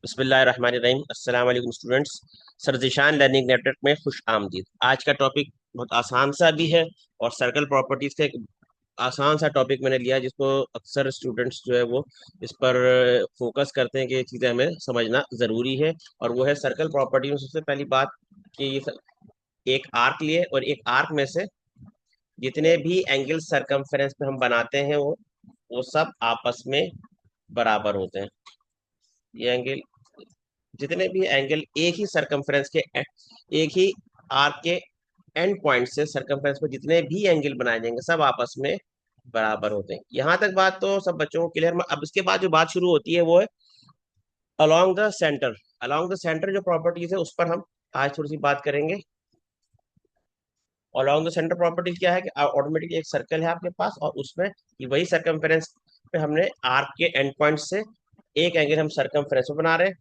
बिस्मिल्लाहिर्रहमानिर्रहीम। अस्सलाम वालेकुम students. Sir Zeeshan learning network में खुश आमदीद। आज का टॉपिक बहुत आसान सा भी है और सर्कल प्रॉपर्टीज का एक आसान सा टॉपिक मैंने लिया है, जिसको अक्सर स्टूडेंट्स जो है वो इस पर फोकस करते हैं कि ये चीज़ें हमें समझना ज़रूरी है। और वो है सर्कल प्रॉपर्टी में सबसे पहली बात कि एक आर्क लिए और एक आर्क में से जितने भी एंगल सरकमफेरेंस पे हम बनाते हैं वो सब आपस में बराबर होते हैं। ये एंगल, जितने भी एंगल एक ही सरकमफ्रेंस के एक ही आर्क के एंड पॉइंट से सरकमफ्रेंस पर जितने भी एंगल बनाए जाएंगे सब आपस में बराबर होते हैं। यहाँ तक बात तो सब बच्चों को क्लियर। अब इसके बाद जो बात शुरू होती है वो है along the centre. Along the centre जो प्रॉपर्टीज है उस पर हम आज थोड़ी सी बात करेंगे। अलोंग द सेंटर प्रॉपर्टीज क्या है कि ऑटोमेटिकली एक सर्कल है आपके पास और उसमें वही सरकमफ्रेंस पे हमने आर्क के एंड पॉइंट से एक एंगल हम सरकमफ्रेंस पे बना रहे हैं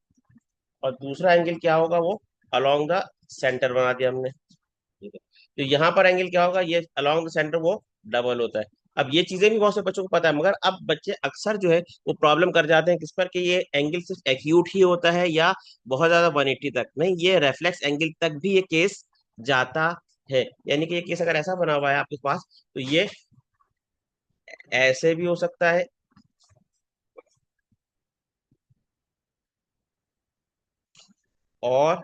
और दूसरा एंगल क्या होगा वो अलोंग द सेंटर बना दिया हमने। ठीक है, तो यहाँ पर एंगल क्या होगा, ये अलोंग द सेंटर वो डबल होता है। अब ये चीजें भी बहुत से बच्चों को पता है, मगर अब बच्चे अक्सर जो है वो प्रॉब्लम कर जाते हैं किस पर कि ये एंगल सिर्फ एक्यूट ही होता है या बहुत ज्यादा 180 तक नहीं, ये रेफ्लेक्स एंगल तक भी ये केस जाता है। यानी कि ये केस अगर ऐसा बना हुआ है आपके पास तो ये ऐसे भी हो सकता है और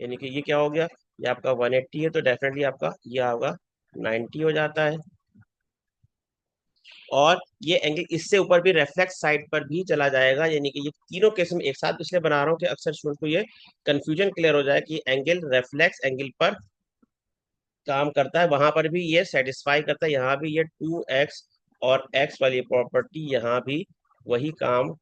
यानी कि ये क्या हो गया, ये आपका 180 है तो डेफिनेटली आपका ये होगा 90 हो जाता है। और ये एंगल इससे ऊपर भी रेफ्लेक्स साइड पर भी चला जाएगा। यानी कि ये तीनों केस में एक साथ इसलिए बना रहा हूँ कि अक्सर स्टूडेंट को ये कंफ्यूजन क्लियर हो जाए कि एंगल रेफ्लेक्स एंगल पर काम करता है, वहां पर भी ये सेटिस्फाई करता है, यहाँ भी ये 2x और x वाली प्रॉपर्टी यहाँ भी वही काम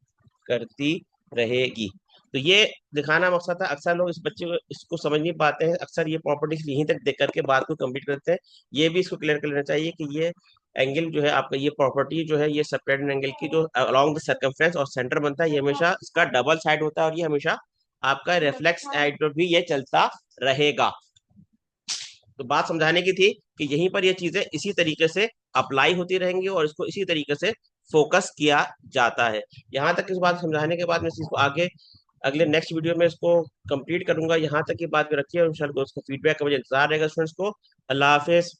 करती रहेगी। तो ये दिखाना मकसद था। अक्सर लोग इस बच्चे को इसको समझ नहीं पाते हैं, अक्सर ये प्रॉपर्टीज यहीं तक देख करके बात को कंप्लीट करते हैं। ये भी इसको क्लियर कर लेना चाहिए कि ये एंगल जो है आपका, ये प्रॉपर्टी जो है ये सेपरेट एंगल की जो अलोंग द सर्कमफ्रेंस और सेंटर बनता है, ये हमेशा इसका डबल साइड होता है और ये हमेशा आपका रिफ्लेक्स साइड पर भी ये चलता रहेगा। तो बात समझाने की थी कि यहीं पर ये चीजें इसी तरीके से अप्लाई होती रहेंगी और इसको इसी तरीके से फोकस किया जाता है। यहाँ तक इस बात समझाने के बाद मैं इसको आगे अगले नेक्स्ट वीडियो में इसको कंप्लीट करूंगा। यहाँ तक की बात रखिए और इंशाल्लाह उसका फीडबैक का मुझे इंतजार रहेगा स्टूडेंट्स को। अल्लाह हाफिज।